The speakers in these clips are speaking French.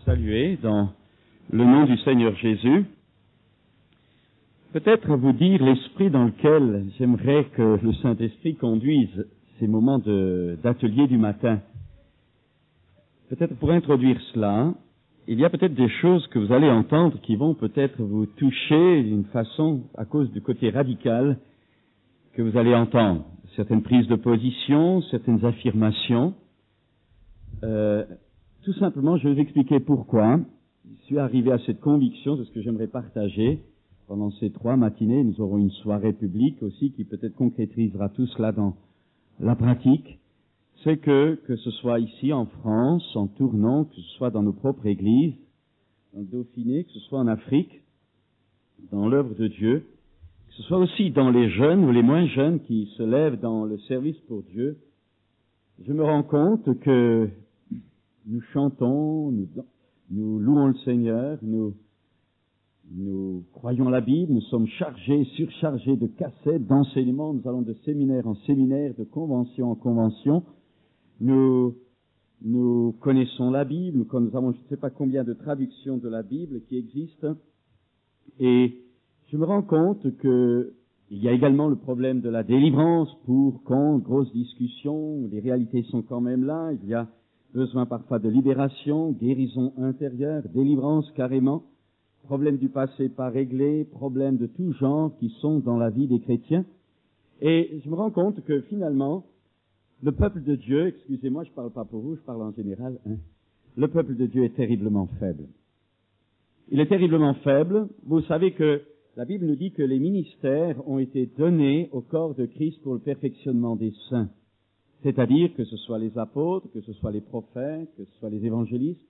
saluer dans le nom du Seigneur Jésus. Peut-être vous dire l'esprit dans lequel j'aimerais que le Saint-Esprit conduise ces moments d'atelier du matin. Peut-être pour introduire cela, il y a peut-être des choses que vous allez entendre qui vont peut-être vous toucher d'une façon à cause du côté radical que vous allez entendre. Certaines prises de position, certaines affirmations. Tout simplement, je vais vous expliquer pourquoi je suis arrivé à cette conviction, c'est ce que j'aimerais partager. Pendant ces 3 matinées, nous aurons une soirée publique aussi qui peut-être concrétisera tout cela dans la pratique. C'est que ce soit ici en France, en Tournon, que ce soit dans nos propres églises, dans le Dauphiné, que ce soit en Afrique, dans l'œuvre de Dieu, que ce soit aussi dans les jeunes ou les moins jeunes qui se lèvent dans le service pour Dieu, je me rends compte que nous chantons, nous louons le Seigneur, nous croyons la Bible, nous sommes surchargés de cassettes, d'enseignements, nous allons de séminaire en séminaire, de convention en convention. Nous connaissons la Bible, nous avons je ne sais pas combien de traductions de la Bible qui existent. Et je me rends compte que il y a également le problème de la délivrance, pour, contre, grosse discussion, les réalités sont quand même là, il y a besoin parfois de libération, guérison intérieure, délivrance carrément, problèmes du passé pas réglés, problèmes de tout genre qui sont dans la vie des chrétiens. Et je me rends compte que finalement, le peuple de Dieu, excusez-moi, je parle pas pour vous, je parle en général, le peuple de Dieu est terriblement faible. Il est terriblement faible. Vous savez que la Bible nous dit que les ministères ont été donnés au corps de Christ pour le perfectionnement des saints. C'est-à-dire que ce soit les apôtres, que ce soit les prophètes, que ce soit les évangélistes,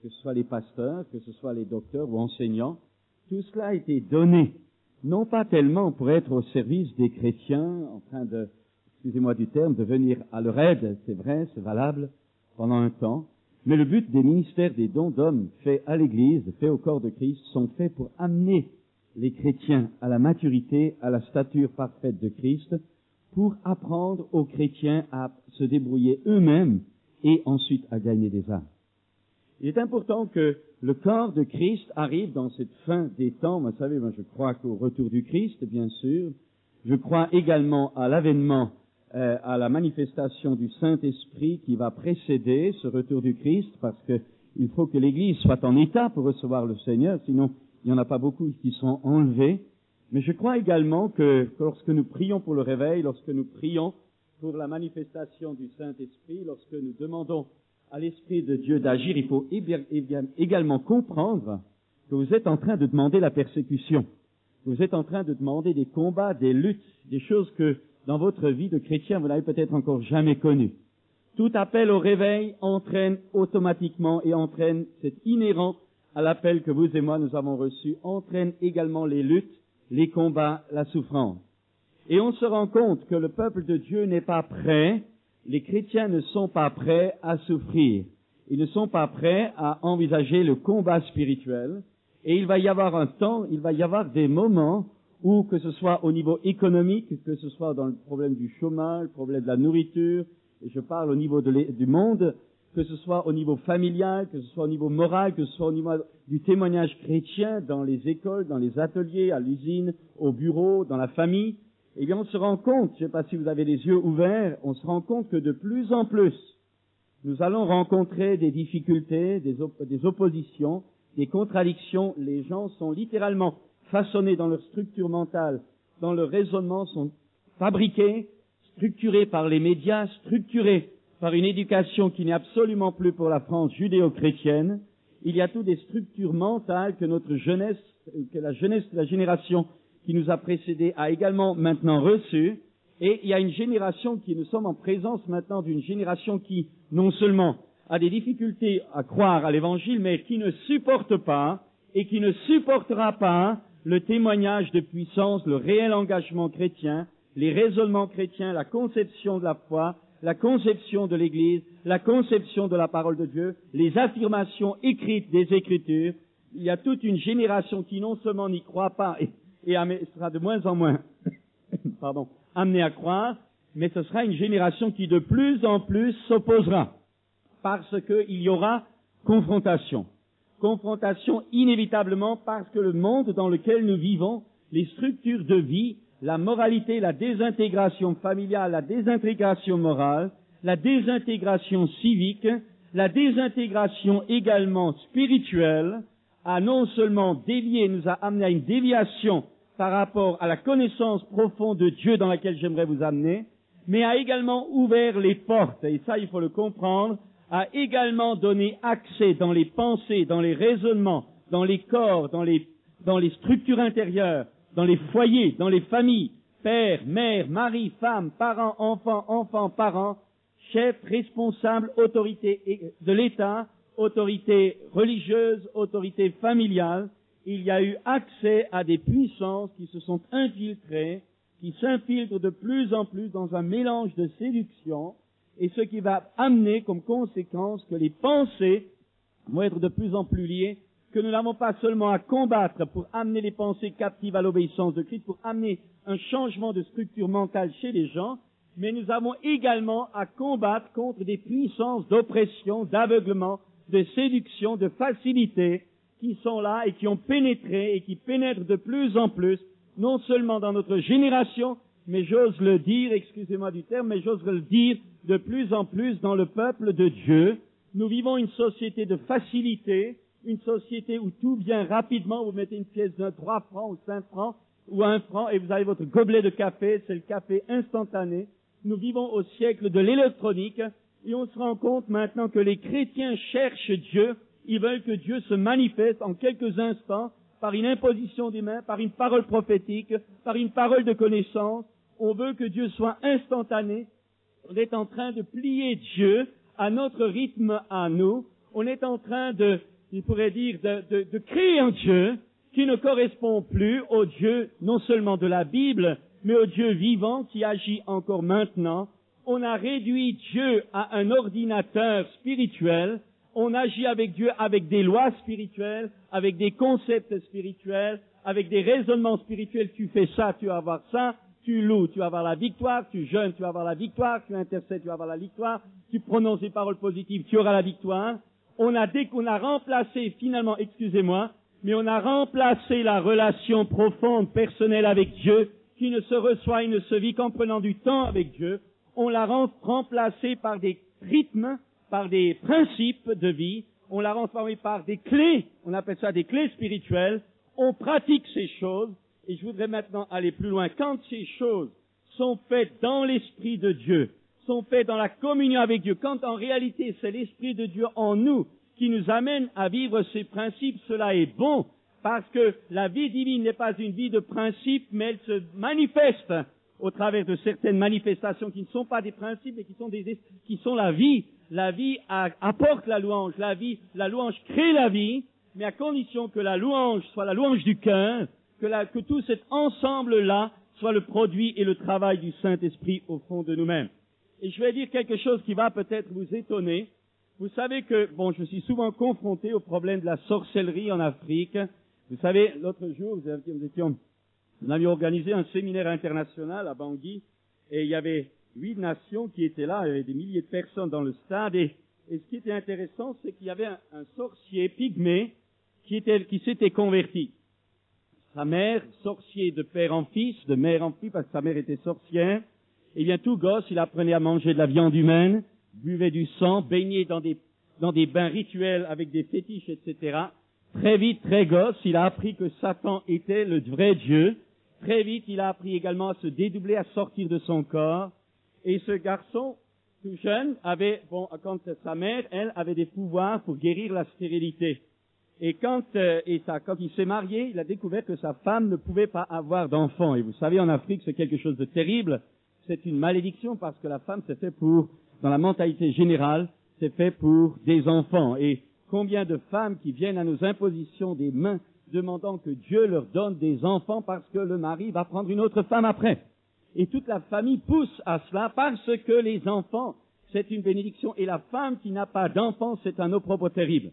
que ce soit les pasteurs, que ce soit les docteurs ou enseignants, tout cela a été donné, non pas tellement pour être au service des chrétiens, en train de, excusez-moi du terme, de venir à leur aide, c'est vrai, c'est valable, pendant un temps, mais le but des ministères, des dons d'hommes faits à l'Église, faits au corps de Christ, sont faits pour amener les chrétiens à la maturité, à la stature parfaite de Christ, pour apprendre aux chrétiens à se débrouiller eux-mêmes et ensuite à gagner des âmes. Il est important que le corps de Christ arrive dans cette fin des temps. Vous savez, moi je crois qu'au retour du Christ, bien sûr. Je crois également à l'avènement, à la manifestation du Saint-Esprit qui va précéder ce retour du Christ, parce qu'il faut que l'Église soit en état pour recevoir le Seigneur, sinon il n'y en a pas beaucoup qui sont enlevés. Mais je crois également que lorsque nous prions pour le réveil, lorsque nous prions pour la manifestation du Saint-Esprit, lorsque nous demandons à l'Esprit de Dieu d'agir, il faut également comprendre que vous êtes en train de demander la persécution. Vous êtes en train de demander des combats, des luttes, des choses que dans votre vie de chrétien, vous n'avez peut-être encore jamais connues. Tout appel au réveil entraîne automatiquement et entraîne, c'est inhérent à l'appel que vous et moi nous avons reçu, entraîne également les luttes, les combats, la souffrance. Et on se rend compte que le peuple de Dieu n'est pas prêt, les chrétiens ne sont pas prêts à souffrir. Ils ne sont pas prêts à envisager le combat spirituel. Et il va y avoir un temps, il va y avoir des moments où, que ce soit au niveau économique, que ce soit dans le problème du chômage, le problème de la nourriture, et je parle au niveau du monde, que ce soit au niveau familial, que ce soit au niveau moral, que ce soit au niveau du témoignage chrétien dans les écoles, dans les ateliers, à l'usine, au bureau, dans la famille, eh bien on se rend compte, je ne sais pas si vous avez les yeux ouverts, on se rend compte que de plus en plus, nous allons rencontrer des difficultés, des oppositions, des contradictions. Les gens sont littéralement façonnés dans leur structure mentale, dans leur raisonnement, sont fabriqués, structurés par les médias, structurés par une éducation qui n'est absolument plus pour la France judéo-chrétienne. Il y a toutes des structures mentales que notre jeunesse, que la jeunesse de la génération qui nous a précédés a également maintenant reçues. Et il y a une génération qui, nous sommes en présence maintenant d'une génération qui, non seulement a des difficultés à croire à l'Évangile, mais qui ne supporte pas et qui ne supportera pas le témoignage de puissance, le réel engagement chrétien, les raisonnements chrétiens, la conception de la foi, la conception de l'Église, la conception de la parole de Dieu, les affirmations écrites des Écritures. Il y a toute une génération qui non seulement n'y croit pas et sera de moins en moins amenée à croire, mais ce sera une génération qui de plus en plus s'opposera, parce qu'il y aura confrontation. Confrontation inévitablement parce que le monde dans lequel nous vivons, les structures de vie, la moralité, la désintégration familiale, la désintégration morale, la désintégration civique, la désintégration également spirituelle, a non seulement dévié, nous a amené à une déviation par rapport à la connaissance profonde de Dieu dans laquelle j'aimerais vous amener, mais a également ouvert les portes, et ça il faut le comprendre, a également donné accès dans les pensées, dans les raisonnements, dans les corps, dans les structures intérieures, dans les foyers, dans les familles, père, mère, mari, femme, parents, enfants, parents, chefs, responsables, autorités de l'État, autorités religieuses, autorités familiales. Il y a eu accès à des puissances qui se sont infiltrées, qui s'infiltrent de plus en plus dans un mélange de séduction, et ce qui va amener comme conséquence que les pensées vont être de plus en plus liées, que nous n'avons pas seulement à combattre pour amener les pensées captives à l'obéissance de Christ, pour amener un changement de structure mentale chez les gens, mais nous avons également à combattre contre des puissances d'oppression, d'aveuglement, de séduction, de facilité, qui sont là et qui ont pénétré et qui pénètrent de plus en plus, non seulement dans notre génération, mais j'ose le dire, excusez-moi du terme, mais j'ose le dire de plus en plus dans le peuple de Dieu. Nous vivons une société de facilité, une société où tout vient rapidement, vous mettez une pièce de 3 francs ou 5 francs ou 1 franc et vous avez votre gobelet de café, c'est le café instantané. Nous vivons au siècle de l'électronique et on se rend compte maintenant que les chrétiens cherchent Dieu, ils veulent que Dieu se manifeste en quelques instants par une imposition des mains, par une parole prophétique, par une parole de connaissance. On veut que Dieu soit instantané. On est en train de plier Dieu à notre rythme à nous. On est en train de créer un Dieu qui ne correspond plus au Dieu non seulement de la Bible, mais au Dieu vivant qui agit encore maintenant. On a réduit Dieu à un ordinateur spirituel. On agit avec Dieu avec des lois spirituelles, avec des concepts spirituels, avec des raisonnements spirituels. Tu fais ça, tu vas avoir ça. Tu loues, tu vas avoir la victoire. Tu jeûnes, tu vas avoir la victoire. Tu intercèdes, tu vas avoir la victoire. Tu prononces des paroles positives, tu auras la victoire. On a remplacé finalement, mais on a remplacé la relation profonde, personnelle avec Dieu, qui ne se reçoit et ne se vit qu'en prenant du temps avec Dieu. On l'a remplacé par des rythmes, par des principes de vie. On l'a remplacé par des clés, on appelle ça des clés spirituelles. On pratique ces choses. Et je voudrais maintenant aller plus loin. Quand ces choses sont faites dans l'Esprit de Dieu, sont faites dans la communion avec Dieu, quand en réalité c'est l'Esprit de Dieu en nous qui nous amène à vivre ces principes, cela est bon, parce que la vie divine n'est pas une vie de principes, mais elle se manifeste au travers de certaines manifestations qui ne sont pas des principes, mais qui sont la vie. La vie apporte la louange. La louange crée la vie, mais à condition que la louange soit la louange du cœur, que tout cet ensemble-là soit le produit et le travail du Saint-Esprit au fond de nous-mêmes. Et je vais dire quelque chose qui va peut-être vous étonner. Vous savez que, je suis souvent confronté au problème de la sorcellerie en Afrique. Vous savez, l'autre jour, nous avions organisé un séminaire international à Bangui, et il y avait 8 nations qui étaient là, il y avait des milliers de personnes dans le stade, et ce qui était intéressant, c'est qu'il y avait un sorcier pygmée qui s'était converti. Sa mère, sorcier de père en fils, de mère en fille, parce que sa mère était sorcière. Et bien tout gosse, il apprenait à manger de la viande humaine, buvait du sang, baignait dans des bains rituels avec des fétiches, etc. Très vite, très gosse, il a appris que Satan était le vrai Dieu. Très vite, il a appris également à se dédoubler, à sortir de son corps. Et ce garçon, tout jeune, quand sa mère, elle, avait des pouvoirs pour guérir la stérilité. Et quand il s'est marié, il a découvert que sa femme ne pouvait pas avoir d'enfants. Et vous savez, en Afrique, c'est quelque chose de terrible. C'est une malédiction parce que la femme, c'est fait dans la mentalité générale, c'est fait pour des enfants. Et combien de femmes qui viennent à nos impositions des mains demandant que Dieu leur donne des enfants parce que le mari va prendre une autre femme après. Et toute la famille pousse à cela parce que les enfants, c'est une bénédiction. Et la femme qui n'a pas d'enfants, c'est un opprobre terrible.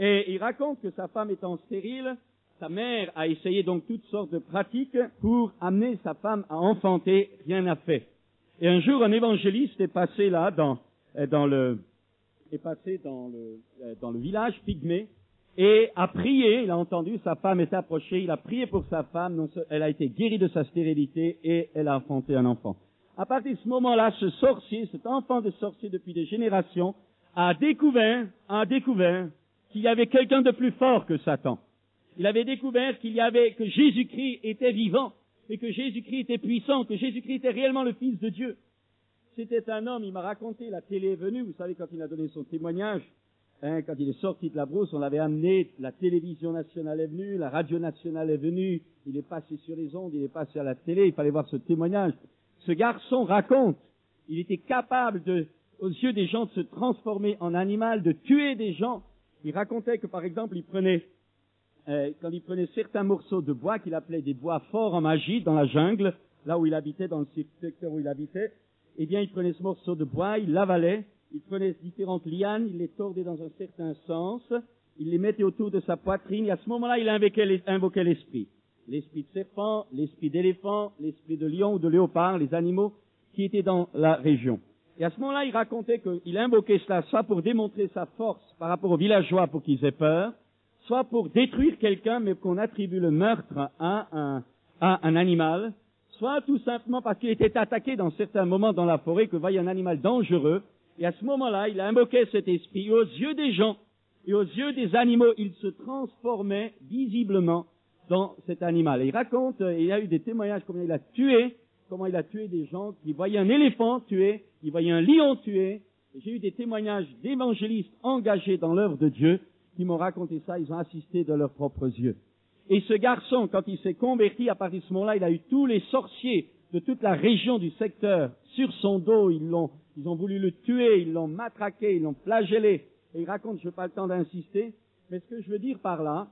Et il raconte que sa femme étant stérile, sa mère a essayé donc toutes sortes de pratiques pour amener sa femme à enfanter, rien n'a fait. Et un jour, un évangéliste est passé là, dans le village pygmée, et a prié, il a entendu, sa femme est approchée, il a prié pour sa femme, elle a été guérie de sa stérilité et elle a enfanté un enfant. À partir de ce moment-là, ce sorcier, cet enfant de sorcier depuis des générations, a découvert qu'il y avait quelqu'un de plus fort que Satan. Il avait découvert que Jésus-Christ était vivant et que Jésus-Christ était puissant, que Jésus-Christ était réellement le Fils de Dieu. C'était un homme, il m'a raconté, la télé est venue, vous savez, quand il a donné son témoignage, quand il est sorti de la brousse, on l'avait amené, la télévision nationale est venue, la radio nationale est venue, il est passé sur les ondes, il est passé à la télé, il fallait voir ce témoignage. Ce garçon raconte, il était capable aux yeux des gens de se transformer en animal, de tuer des gens. Il racontait que, par exemple, quand il prenait certains morceaux de bois qu'il appelait des bois forts en magie dans la jungle, là où il habitait, dans le secteur où il habitait, eh bien, il prenait ce morceau de bois, il l'avalait, il prenait différentes lianes, il les tordait dans un certain sens, il les mettait autour de sa poitrine, et à ce moment-là, il invoquait l'esprit. L'esprit de serpent, l'esprit d'éléphant, l'esprit de lion ou de léopard, les animaux qui étaient dans la région. Et à ce moment-là, il racontait qu'il invoquait cela, soit pour démontrer sa force par rapport aux villageois pour qu'ils aient peur, soit pour détruire quelqu'un, mais qu'on attribue le meurtre à un animal, soit tout simplement parce qu'il était attaqué dans certains moments dans la forêt, que voyait un animal dangereux, et à ce moment-là, il invoquait cet esprit, et aux yeux des gens, et aux yeux des animaux, il se transformait visiblement dans cet animal. Et il raconte, il y a eu des témoignages comment il a tué des gens qui voyaient un éléphant tué, ils voyaient un lion tué. J'ai eu des témoignages d'évangélistes engagés dans l'œuvre de Dieu qui m'ont raconté ça, ils ont assisté de leurs propres yeux. Et ce garçon, quand il s'est converti, à partir de ce moment-là, il a eu tous les sorciers de toute la région du secteur sur son dos, ils ont voulu le tuer, ils l'ont matraqué, ils l'ont flagellé. Et il raconte, je n'ai pas le temps d'insister, mais ce que je veux dire par là,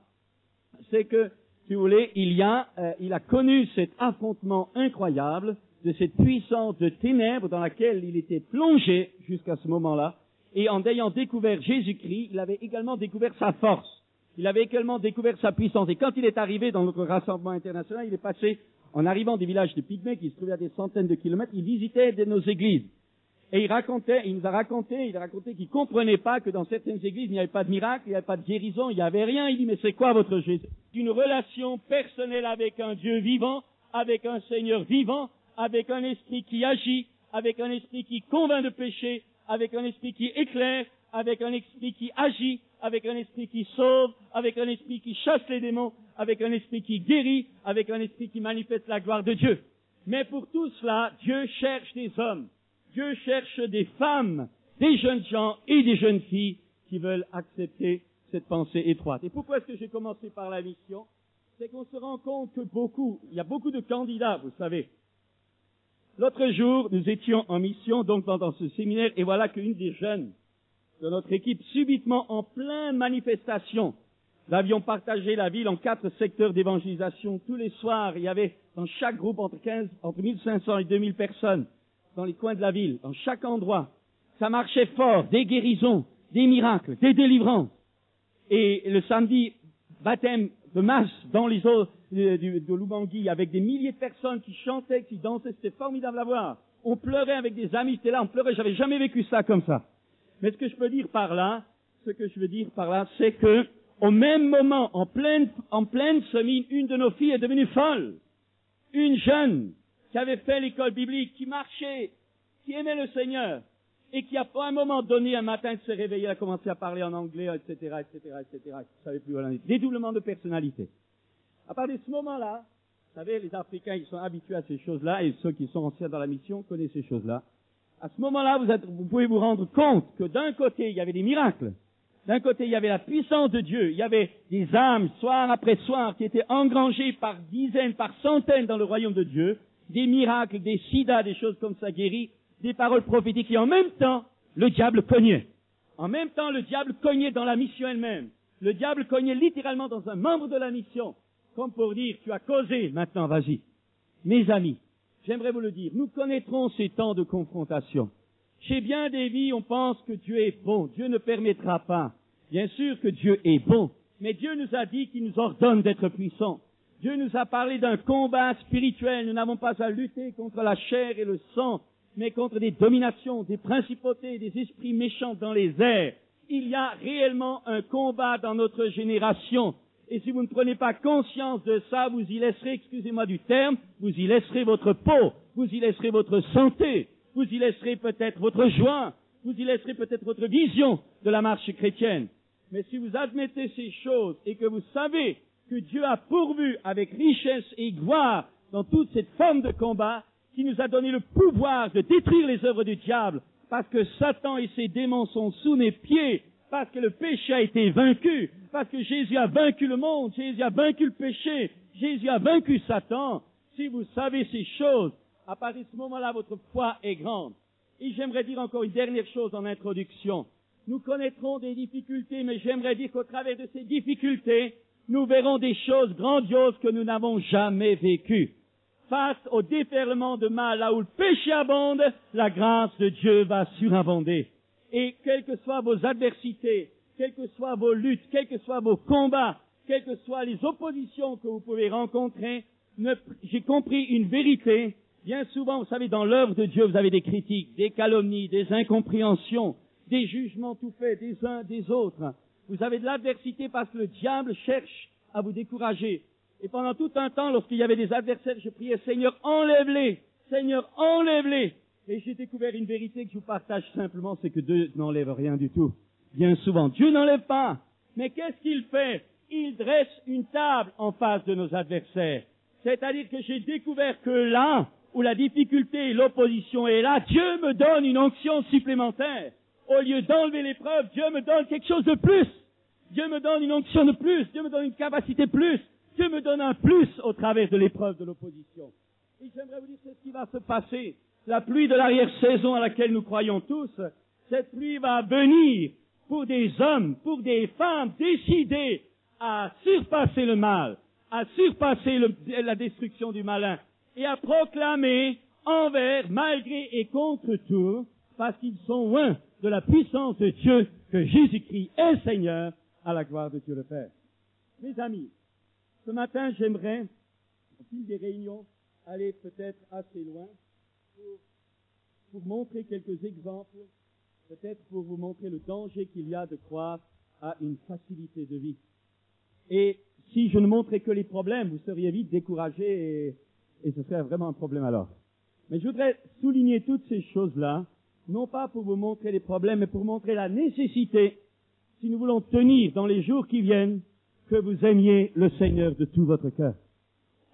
c'est que, si vous voulez, il a connu cet affrontement incroyable de cette puissance de ténèbres dans laquelle il était plongé jusqu'à ce moment-là. Et en ayant découvert Jésus-Christ, il avait également découvert sa force. Il avait également découvert sa puissance. Et quand il est arrivé dans notre rassemblement international, il est passé, en arrivant des villages de Pygmées qui se trouvaient à des centaines de kilomètres, il visitait nos églises. Et il nous a raconté qu'il comprenait pas que dans certaines églises, il n'y avait pas de miracle, il n'y avait pas de guérison, il n'y avait rien. Il dit, mais c'est quoi votre Jésus? Une relation personnelle avec un Dieu vivant, avec un Seigneur vivant, avec un esprit qui agit, avec un esprit qui convainc de péché, avec un esprit qui éclaire, avec un esprit qui agit, avec un esprit qui sauve, avec un esprit qui chasse les démons, avec un esprit qui guérit, avec un esprit qui manifeste la gloire de Dieu. Mais pour tout cela, Dieu cherche des hommes. Dieu cherche des femmes, des jeunes gens et des jeunes filles qui veulent accepter cette pensée étroite. Et pourquoi est-ce que j'ai commencé par la mission? C'est qu'on se rend compte que il y a beaucoup de candidats, vous savez. L'autre jour, nous étions en mission, donc pendant ce séminaire, et voilà qu'une des jeunes de notre équipe, subitement en pleine manifestation, nous avions partagé la ville en 4 secteurs d'évangélisation. Tous les soirs, il y avait dans chaque groupe entre 1500 et 2000 personnes dans les coins de la ville, dans chaque endroit. Ça marchait fort, des guérisons, des miracles, des délivrances. Et le samedi, baptême de masse dans les eaux de Lubangui, avec des milliers de personnes qui chantaient, qui dansaient, c'était formidable à voir. On pleurait avec des amis, c'était là, on pleurait, j'avais jamais vécu ça comme ça. Mais ce que je veux dire par là, c'est que, au même moment, en pleine semaine, une de nos filles est devenue folle. Une jeune qui avait fait l'école biblique, qui marchait, qui aimait le Seigneur, et qui, à un moment donné, un matin, s'est réveillée, elle a commencé à parler en anglais, etc., je ne savais plus où elle en était. Dédoublement de personnalité. À partir de ce moment-là, vous savez, les Africains, ils sont habitués à ces choses-là, et ceux qui sont anciens dans la mission connaissent ces choses-là. À ce moment-là, vous pouvez vous rendre compte que d'un côté, il y avait des miracles. D'un côté, il y avait la puissance de Dieu. Il y avait des âmes, soir après soir, qui étaient engrangées par dizaines, par centaines dans le royaume de Dieu. Des miracles, des sida, des choses comme ça guéries, des paroles prophétiques. Et en même temps, le diable cognait. En même temps, le diable cognait dans la mission elle-même. Le diable cognait littéralement dans un membre de la mission. Comme pour dire, tu as causé, maintenant vas-y. Mes amis, j'aimerais vous le dire, nous connaîtrons ces temps de confrontation. Chez bien des vies, on pense que Dieu est bon. Dieu ne permettra pas. Bien sûr que Dieu est bon, mais Dieu nous a dit qu'il nous ordonne d'être puissants. Dieu nous a parlé d'un combat spirituel. Nous n'avons pas à lutter contre la chair et le sang, mais contre des dominations, des principautés, des esprits méchants dans les airs. Il y a réellement un combat dans notre génération. Et si vous ne prenez pas conscience de ça, vous y laisserez, excusez-moi du terme, vous y laisserez votre peau, vous y laisserez votre santé, vous y laisserez peut-être votre joie, vous y laisserez peut-être votre vision de la marche chrétienne. Mais si vous admettez ces choses et que vous savez que Dieu a pourvu avec richesse et gloire dans toute cette forme de combat, qui nous a donné le pouvoir de détruire les œuvres du diable, parce que Satan et ses démons sont sous mes pieds, parce que le péché a été vaincu, parce que Jésus a vaincu le monde, Jésus a vaincu le péché, Jésus a vaincu Satan. Si vous savez ces choses, à partir de ce moment-là, votre foi est grande. Et j'aimerais dire encore une dernière chose en introduction. Nous connaîtrons des difficultés, mais j'aimerais dire qu'au travers de ces difficultés, nous verrons des choses grandioses que nous n'avons jamais vécues. Face au déferlement de mal, là où le péché abonde, la grâce de Dieu va surabonder. Et quelles que soient vos adversités, quelles que soient vos luttes, quels que soient vos combats, quelles que soient les oppositions que vous pouvez rencontrer, j'ai compris une vérité. Bien souvent, vous savez, dans l'œuvre de Dieu, vous avez des critiques, des calomnies, des incompréhensions, des jugements tout faits des uns des autres. Vous avez de l'adversité parce que le diable cherche à vous décourager. Et pendant tout un temps, lorsqu'il y avait des adversaires, je priais, Seigneur, enlève-les, Seigneur, enlève-les. Et j'ai découvert une vérité que je vous partage simplement, c'est que Dieu n'enlève rien du tout. Bien souvent, Dieu n'enlève pas. Mais qu'est-ce qu'il fait? Il dresse une table en face de nos adversaires. C'est-à-dire que j'ai découvert que là où la difficulté et l'opposition est là, Dieu me donne une onction supplémentaire. Au lieu d'enlever l'épreuve, Dieu me donne quelque chose de plus. Dieu me donne une onction de plus. Dieu me donne une capacité plus. Dieu me donne un plus au travers de l'épreuve de l'opposition. Et j'aimerais vous dire ce qui va se passer. La pluie de l'arrière-saison à laquelle nous croyons tous, cette pluie va venir pour des hommes, pour des femmes décidés à surpasser le mal, à surpasser la destruction du malin et à proclamer envers, malgré et contre tout, parce qu'ils sont loin de la puissance de Dieu, que Jésus-Christ est Seigneur, à la gloire de Dieu le Père. Mes amis, ce matin, j'aimerais, au fil des réunions, aller peut-être assez loin pour montrer quelques exemples, peut-être pour vous montrer le danger qu'il y a de croire à une facilité de vie. Et si je ne montrais que les problèmes, vous seriez vite découragés et ce serait vraiment un problème alors. Mais je voudrais souligner toutes ces choses-là, non pas pour vous montrer les problèmes, mais pour montrer la nécessité, si nous voulons tenir dans les jours qui viennent, que vous aimiez le Seigneur de tout votre cœur.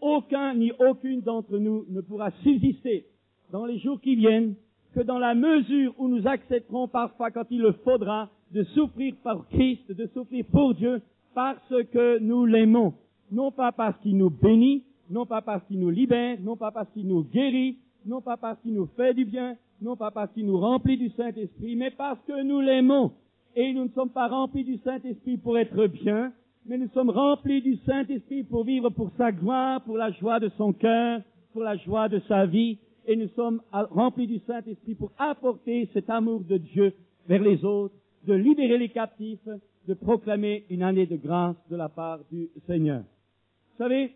Aucun ni aucune d'entre nous ne pourra subsister dans les jours qui viennent que dans la mesure où nous accepterons parfois, quand il le faudra, de souffrir par Christ, de souffrir pour Dieu, parce que nous l'aimons. Non pas parce qu'il nous bénit, non pas parce qu'il nous libère, non pas parce qu'il nous guérit, non pas parce qu'il nous fait du bien, non pas parce qu'il nous remplit du Saint-Esprit, mais parce que nous l'aimons. Et nous ne sommes pas remplis du Saint-Esprit pour être bien, mais nous sommes remplis du Saint-Esprit pour vivre pour sa gloire, pour la joie de son cœur, pour la joie de sa vie. Et nous sommes remplis du Saint-Esprit pour apporter cet amour de Dieu vers les autres, de libérer les captifs, de proclamer une année de grâce de la part du Seigneur. Vous savez,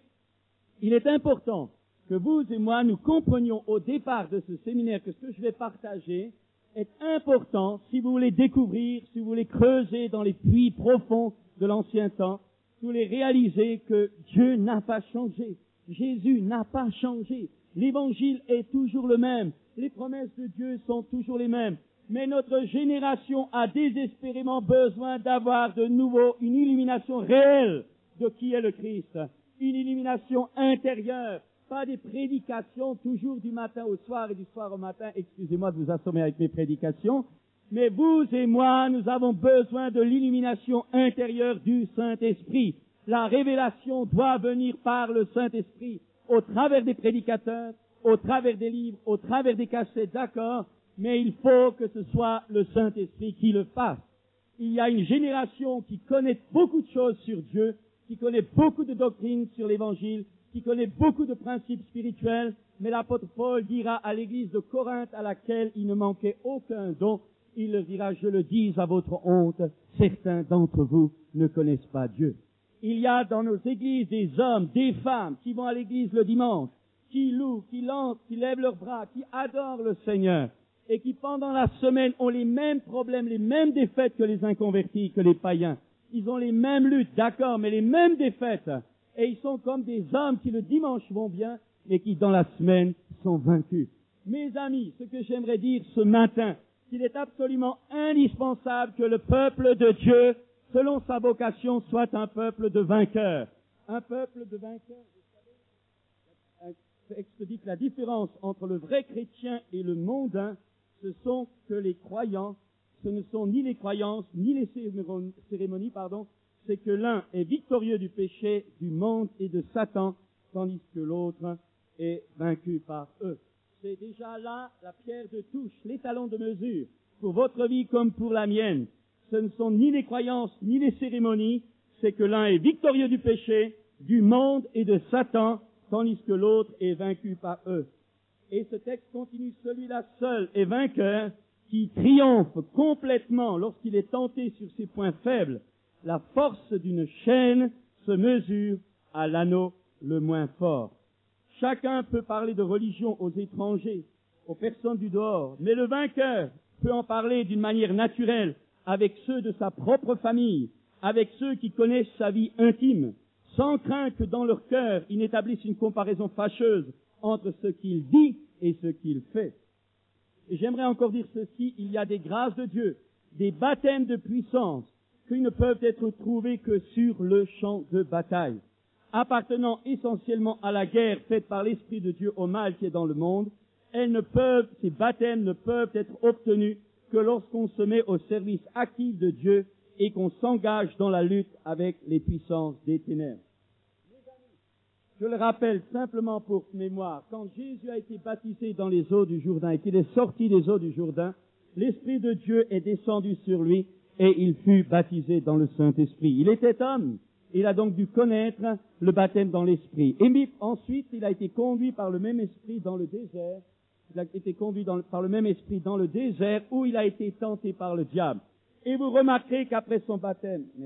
il est important que vous et moi, nous comprenions au départ de ce séminaire que ce que je vais partager est important si vous voulez découvrir, si vous voulez creuser dans les puits profonds de l'ancien temps, si vous voulez réaliser que Dieu n'a pas changé. Jésus n'a pas changé. L'évangile est toujours le même. Les promesses de Dieu sont toujours les mêmes. Mais notre génération a désespérément besoin d'avoir de nouveau une illumination réelle de qui est le Christ. Une illumination intérieure. Pas des prédications toujours du matin au soir et du soir au matin. Excusez-moi de vous assommer avec mes prédications. Mais vous et moi, nous avons besoin de l'illumination intérieure du Saint-Esprit. La révélation doit venir par le Saint-Esprit, au travers des prédicateurs, au travers des livres, au travers des cassettes, d'accord, mais il faut que ce soit le Saint-Esprit qui le fasse. Il y a une génération qui connaît beaucoup de choses sur Dieu, qui connaît beaucoup de doctrines sur l'Évangile, qui connaît beaucoup de principes spirituels, mais l'apôtre Paul dira à l'église de Corinthe, à laquelle il ne manquait aucun don, il leur dira, je le dis à votre honte, certains d'entre vous ne connaissent pas Dieu. Il y a dans nos églises des hommes, des femmes qui vont à l'église le dimanche, qui louent, qui lancent, qui lèvent leurs bras, qui adorent le Seigneur. et qui pendant la semaine ont les mêmes problèmes, les mêmes défaites que les inconvertis, que les païens. Ils ont les mêmes luttes, d'accord, mais les mêmes défaites. Et ils sont comme des hommes qui le dimanche vont bien, mais qui dans la semaine sont vaincus. Mes amis, ce que j'aimerais dire ce matin, qu'il est absolument indispensable que le peuple de Dieu, selon sa vocation, soit un peuple de vainqueurs. Un peuple de vainqueurs, vous savez, un texte dit que la différence entre le vrai chrétien et le mondain, ce sont que les croyants, ce ne sont ni les croyances, ni les cérémonies, c'est que l'un est victorieux du péché, du monde et de Satan, tandis que l'autre est vaincu par eux. C'est déjà là la pierre de touche, l'étalon de mesure, pour votre vie comme pour la mienne. Ce ne sont ni les croyances, ni les cérémonies, c'est que l'un est victorieux du péché, du monde et de Satan, tandis que l'autre est vaincu par eux. Et ce texte continue, celui-là seul est vainqueur, qui triomphe complètement lorsqu'il est tenté sur ses points faibles. La force d'une chaîne se mesure à l'anneau le moins fort. Chacun peut parler de religion aux étrangers, aux personnes du dehors, mais le vainqueur peut en parler d'une manière naturelle avec ceux de sa propre famille, avec ceux qui connaissent sa vie intime, sans craindre que dans leur cœur, il n'établisse une comparaison fâcheuse entre ce qu'il dit et ce qu'il fait. Et j'aimerais encore dire ceci, il y a des grâces de Dieu, des baptêmes de puissance, qui ne peuvent être trouvés que sur le champ de bataille. Appartenant essentiellement à la guerre faite par l'Esprit de Dieu au mal qui est dans le monde, ces baptêmes ne peuvent être obtenus que lorsqu'on se met au service actif de Dieu et qu'on s'engage dans la lutte avec les puissances des ténèbres. Je le rappelle simplement pour mémoire, quand Jésus a été baptisé dans les eaux du Jourdain et qu'il est sorti des eaux du Jourdain, l'Esprit de Dieu est descendu sur lui et il fut baptisé dans le Saint-Esprit. Il était homme, il a donc dû connaître le baptême dans l'Esprit. Et ensuite, il a été conduit par le même Esprit dans le désert. Il a été conduit par le même Esprit dans le désert où il a été tenté par le diable. Et vous remarquerez qu'après son baptême, il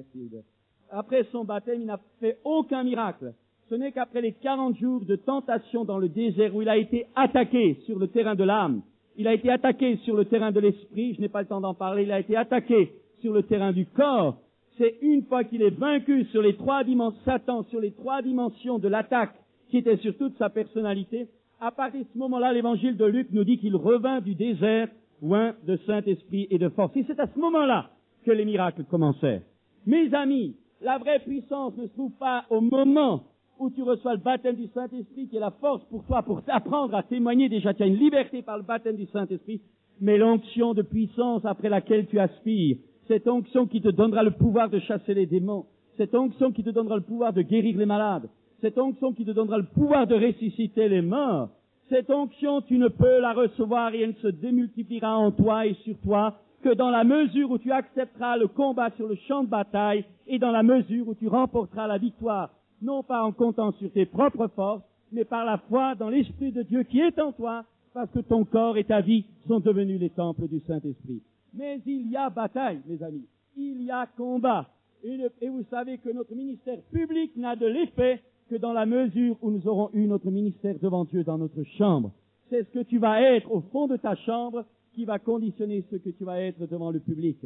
n'a fait aucun miracle. Ce n'est qu'après les 40 jours de tentation dans le désert où il a été attaqué sur le terrain de l'âme, il a été attaqué sur le terrain de l'esprit, je n'ai pas le temps d'en parler, il a été attaqué sur le terrain du corps. C'est une fois qu'il est vaincu sur les trois dimensions, Satan, sur les trois dimensions de l'attaque qui était sur toute sa personnalité, à partir de ce moment-là, l'évangile de Luc nous dit qu'il revint du désert, loin de Saint-Esprit et de force. Et c'est à ce moment-là que les miracles commencèrent. Mes amis, la vraie puissance ne se trouve pas au moment où tu reçois le baptême du Saint-Esprit, qui est la force pour toi, pour t'apprendre à témoigner. Déjà, tu as une liberté par le baptême du Saint-Esprit, mais l'onction de puissance après laquelle tu aspires, cette onction qui te donnera le pouvoir de chasser les démons, cette onction qui te donnera le pouvoir de guérir les malades, cette onction qui te donnera le pouvoir de ressusciter les morts, cette onction, tu ne peux la recevoir et elle ne se démultipliera en toi et sur toi que dans la mesure où tu accepteras le combat sur le champ de bataille et dans la mesure où tu remporteras la victoire, non pas en comptant sur tes propres forces, mais par la foi dans l'Esprit de Dieu qui est en toi, parce que ton corps et ta vie sont devenus les temples du Saint-Esprit. Mais il y a bataille, mes amis. Il y a combat. Et vous savez que notre ministère public n'a de l'effet que dans la mesure où nous aurons eu notre ministère devant Dieu dans notre chambre. C'est ce que tu vas être au fond de ta chambre qui va conditionner ce que tu vas être devant le public.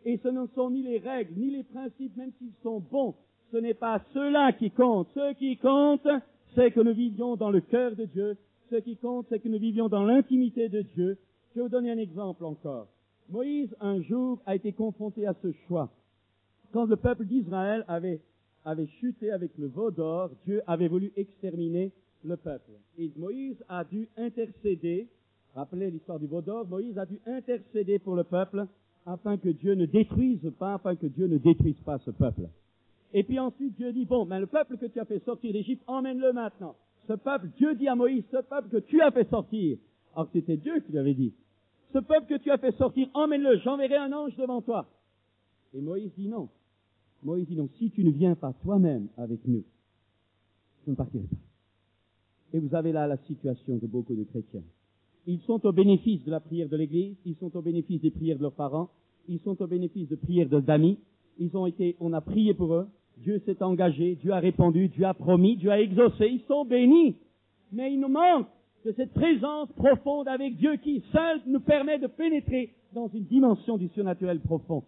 Et ce ne sont ni les règles, ni les principes, même s'ils sont bons. Ce n'est pas ceux-là qui comptent. Ce qui compte, c'est que nous vivions dans le cœur de Dieu. Ce qui compte, c'est que nous vivions dans l'intimité de Dieu. Je vais vous donner un exemple encore. Moïse, un jour, a été confronté à ce choix. Quand le peuple d'Israël avait chuté avec le veau d'or, Dieu avait voulu exterminer le peuple. Et Moïse a dû intercéder, rappelez l'histoire du veau d'or, Moïse a dû intercéder pour le peuple afin que Dieu ne détruise pas ce peuple. Et puis ensuite Dieu dit, le peuple que tu as fait sortir d'Égypte, emmène-le maintenant. Ce peuple, Dieu dit à Moïse, ce peuple que tu as fait sortir, alors que c'était Dieu qui lui avait dit, ce peuple que tu as fait sortir, emmène-le, j'enverrai un ange devant toi. Et Moïse dit non. Moïse dit non, si tu ne viens pas toi-même avec nous, je ne partirai pas. Et vous avez là la situation de beaucoup de chrétiens. Ils sont au bénéfice de la prière de l'Église, ils sont au bénéfice des prières de leurs parents, ils sont au bénéfice de prières d'amis, on a prié pour eux, Dieu s'est engagé, Dieu a répondu, Dieu a promis, Dieu a exaucé, ils sont bénis. Mais il nous manque de cette présence profonde avec Dieu qui seul nous permet de pénétrer dans une dimension du surnaturel profond.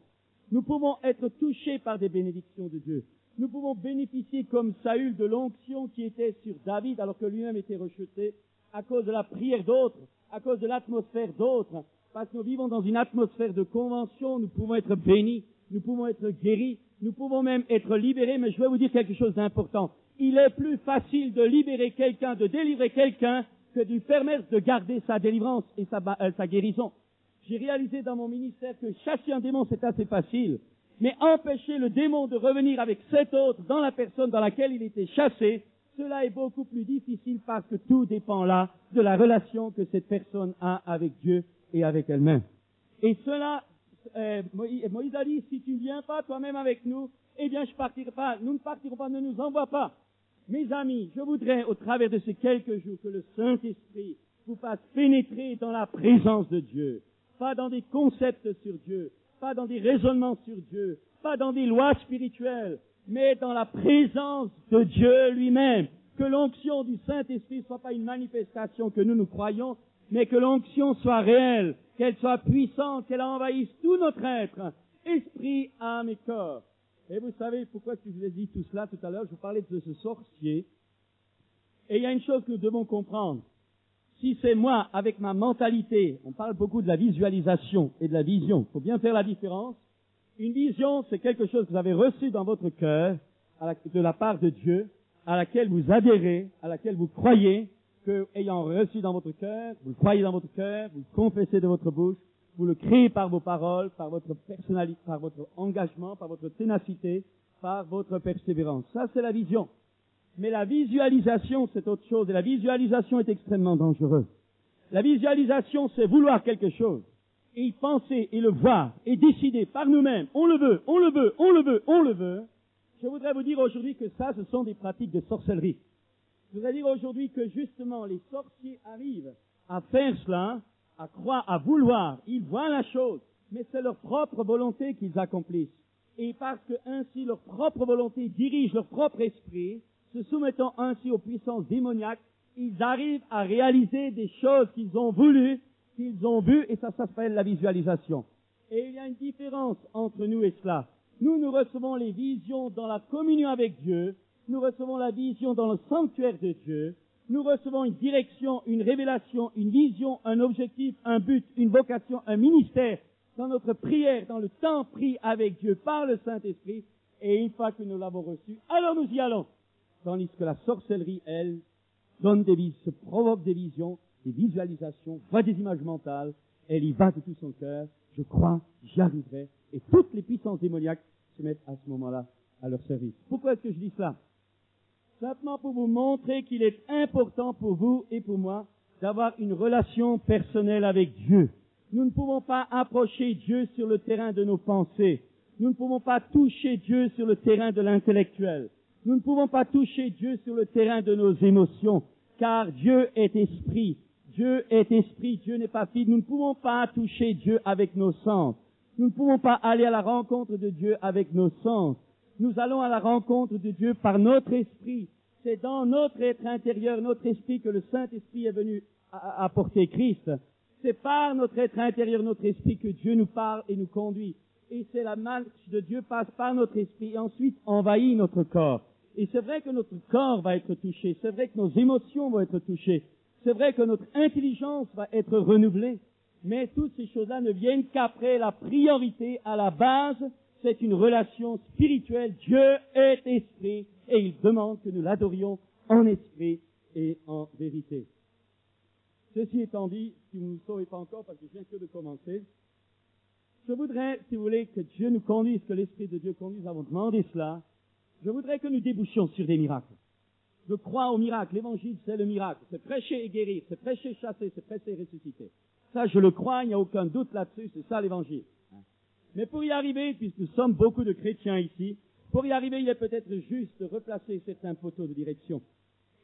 Nous pouvons être touchés par des bénédictions de Dieu. Nous pouvons bénéficier comme Saül de l'onction qui était sur David alors que lui-même était rejeté à cause de la prière d'autres, à cause de l'atmosphère d'autres. Parce que nous vivons dans une atmosphère de convention, nous pouvons être bénis, nous pouvons être guéris, nous pouvons même être libérés, mais je vais vous dire quelque chose d'important. Il est plus facile de libérer quelqu'un, de délivrer quelqu'un, que de lui permettre de garder sa délivrance et sa guérison. J'ai réalisé dans mon ministère que chasser un démon, c'est assez facile, mais empêcher le démon de revenir avec cet autre dans la personne dans laquelle il était chassé, cela est beaucoup plus difficile parce que tout dépend là de la relation que cette personne a avec Dieu et avec elle-même. Et cela, Moïse a dit, si tu ne viens pas toi-même avec nous, eh bien je partirai pas, nous ne partirons pas, ne nous envoie pas. Mes amis, je voudrais, au travers de ces quelques jours, que le Saint-Esprit vous fasse pénétrer dans la présence de Dieu, pas dans des concepts sur Dieu, pas dans des raisonnements sur Dieu, pas dans des lois spirituelles, mais dans la présence de Dieu lui-même. Que l'onction du Saint-Esprit ne soit pas une manifestation que nous croyons, mais que l'onction soit réelle, qu'elle soit puissante, qu'elle envahisse tout notre être, esprit, âme et corps. Et vous savez pourquoi je vous ai dit tout cela tout à l'heure? Je vous parlais de ce sorcier. Et il y a une chose que nous devons comprendre. Si c'est moi, avec ma mentalité, on parle beaucoup de la visualisation et de la vision. Il faut bien faire la différence. Une vision, c'est quelque chose que vous avez reçu dans votre cœur, de la part de Dieu, à laquelle vous adhérez, à laquelle vous croyez, que, ayant reçu dans votre cœur, vous le croyez dans votre cœur, vous le confessez de votre bouche, vous le créez par vos paroles, par votre personnalité, par votre engagement, par votre ténacité, par votre persévérance. Ça, c'est la vision. Mais la visualisation, c'est autre chose. Et la visualisation est extrêmement dangereuse. La visualisation, c'est vouloir quelque chose, et y penser, et le voir, et décider par nous-mêmes. On le veut, on le veut, on le veut, on le veut. Je voudrais vous dire aujourd'hui que ça, ce sont des pratiques de sorcellerie. Je voudrais dire aujourd'hui que justement, les sorciers arrivent à faire cela, à croire, à vouloir. Ils voient la chose, mais c'est leur propre volonté qu'ils accomplissent. Et parce que ainsi leur propre volonté dirige leur propre esprit, se soumettant ainsi aux puissances démoniaques, ils arrivent à réaliser des choses qu'ils ont voulu, qu'ils ont vues, et ça s'appelle la visualisation. Et il y a une différence entre nous et cela. Nous recevons les visions dans la communion avec Dieu, nous recevons la vision dans le sanctuaire de Dieu, nous recevons une direction, une révélation, une vision, un objectif, un but, une vocation, un ministère dans notre prière, dans le temps pris avec Dieu par le Saint-Esprit, et une fois que nous l'avons reçu, alors nous y allons. Tandis que la sorcellerie, elle, se provoque des visions, des visualisations, voit des images mentales, elle y va de tout son cœur, je crois, j'y arriverai, et toutes les puissances démoniaques se mettent à ce moment-là à leur service. Pourquoi est-ce que je dis cela? Simplement pour vous montrer qu'il est important pour vous et pour moi d'avoir une relation personnelle avec Dieu. Nous ne pouvons pas approcher Dieu sur le terrain de nos pensées. Nous ne pouvons pas toucher Dieu sur le terrain de l'intellectuel. Nous ne pouvons pas toucher Dieu sur le terrain de nos émotions, car Dieu est esprit. Dieu est esprit, Dieu n'est pas fille. Nous ne pouvons pas toucher Dieu avec nos sens. Nous ne pouvons pas aller à la rencontre de Dieu avec nos sens. Nous allons à la rencontre de Dieu par notre esprit. C'est dans notre être intérieur, notre esprit, que le Saint-Esprit est venu apporter Christ. C'est par notre être intérieur, notre esprit, que Dieu nous parle et nous conduit. Et c'est la marche de Dieu passe par notre esprit et ensuite envahit notre corps. Et c'est vrai que notre corps va être touché. C'est vrai que nos émotions vont être touchées. C'est vrai que notre intelligence va être renouvelée. Mais toutes ces choses-là ne viennent qu'après la priorité. À la base, c'est une relation spirituelle. Dieu est esprit et il demande que nous l'adorions en esprit et en vérité. Ceci étant dit, si vous ne le saurez pas encore, parce que je viens que de commencer, je voudrais, si vous voulez, que Dieu nous conduise, que l'Esprit de Dieu conduise à vous demander cela. Je voudrais que nous débouchions sur des miracles. Je crois au miracle. L'Évangile, c'est le miracle. C'est prêcher et guérir. C'est prêcher et chasser. C'est prêcher et ressusciter. Ça, je le crois. Il n'y a aucun doute là-dessus. C'est ça l'Évangile. Mais pour y arriver, puisque nous sommes beaucoup de chrétiens ici, pour y arriver, il est peut-être juste de replacer certains poteaux de direction.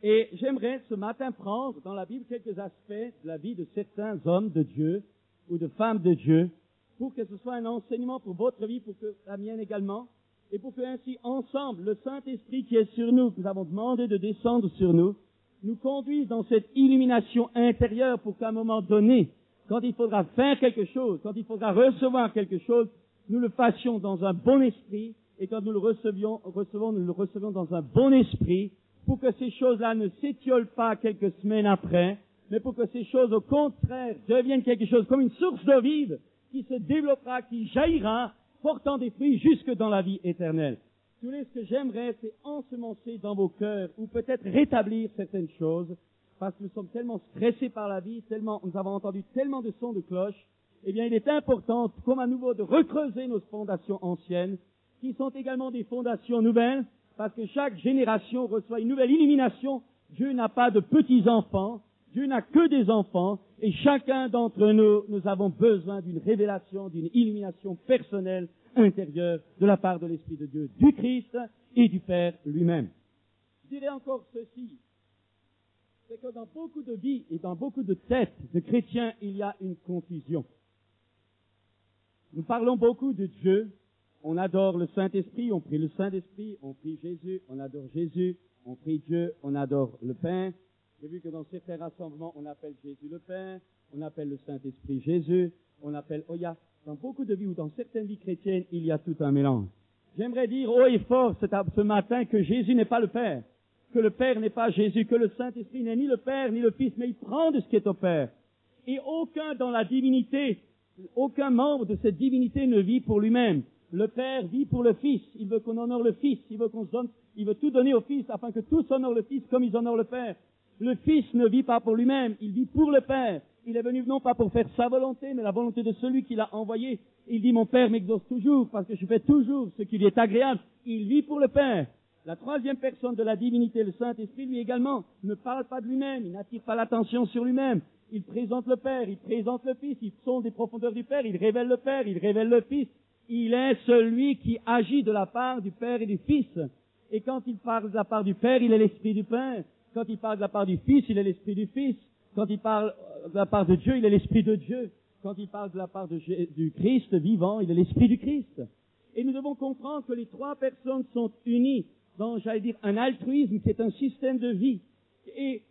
Et j'aimerais ce matin prendre dans la Bible quelques aspects de la vie de certains hommes de Dieu ou de femmes de Dieu, pour que ce soit un enseignement pour votre vie, pour que la mienne également, et pour que ainsi ensemble, le Saint-Esprit qui est sur nous, que nous avons demandé de descendre sur nous, nous conduise dans cette illumination intérieure pour qu'à un moment donné, quand il faudra faire quelque chose, quand il faudra recevoir quelque chose, nous le fassions dans un bon esprit, et quand nous le recevons, nous le recevons dans un bon esprit, pour que ces choses-là ne s'étiolent pas quelques semaines après, mais pour que ces choses, au contraire, deviennent quelque chose comme une source d'eau vive, qui se développera, qui jaillira, portant des fruits jusque dans la vie éternelle. Si vous voulez, ce que j'aimerais, c'est ensemencer dans vos cœurs, ou peut-être rétablir certaines choses, parce que nous sommes tellement stressés par la vie, nous avons entendu tellement de sons de cloche, eh bien, il est important, comme à nouveau, de recreuser nos fondations anciennes, qui sont également des fondations nouvelles, parce que chaque génération reçoit une nouvelle illumination. Dieu n'a pas de petits-enfants, Dieu n'a que des enfants, et chacun d'entre nous, nous avons besoin d'une révélation, d'une illumination personnelle, intérieure, de la part de l'Esprit de Dieu, du Christ et du Père lui-même. Je dirais encore ceci, c'est que dans beaucoup de vies et dans beaucoup de têtes de chrétiens, il y a une confusion. Nous parlons beaucoup de Dieu, on adore le Saint-Esprit, on prie le Saint-Esprit, on prie Jésus, on adore Jésus, on prie Dieu, on adore le Père. J'ai vu que dans certains rassemblements, on appelle Jésus le Père, on appelle le Saint-Esprit Jésus, on appelle Oya. Dans beaucoup de vies ou dans certaines vies chrétiennes, il y a tout un mélange. J'aimerais dire haut et fort ce matin que Jésus n'est pas le Père, que le Père n'est pas Jésus, que le Saint-Esprit n'est ni le Père ni le Fils, mais il prend de ce qui est au Père. Et aucun dans la divinité, aucun membre de cette divinité ne vit pour lui-même. Le Père vit pour le Fils. Il veut qu'on honore le Fils. Il veut tout donner au Fils afin que tous honorent le Fils comme ils honorent le Père. Le Fils ne vit pas pour lui-même. Il vit pour le Père. Il est venu non pas pour faire sa volonté, mais la volonté de celui qui l'a envoyé. Il dit, mon Père m'exauce toujours parce que je fais toujours ce qui lui est agréable. Il vit pour le Père. La troisième personne de la divinité, le Saint-Esprit, lui également, ne parle pas de lui-même. Il n'attire pas l'attention sur lui-même. Il présente le Père, il présente le Fils. Il sonde des profondeurs du Père. Il révèle le Père, il révèle le Fils. Il est celui qui agit de la part du Père et du Fils. Et quand il parle de la part du Père, il est l'Esprit du Père. Quand il parle de la part du Fils, il est l'Esprit du Fils. Quand il parle de la part de Dieu, il est l'Esprit de Dieu. Quand il parle de la part du Christ vivant, il est l'Esprit du Christ. Et nous devons comprendre que les trois personnes sont unies dans, j'allais dire, un altruisme qui est un système de vie. Et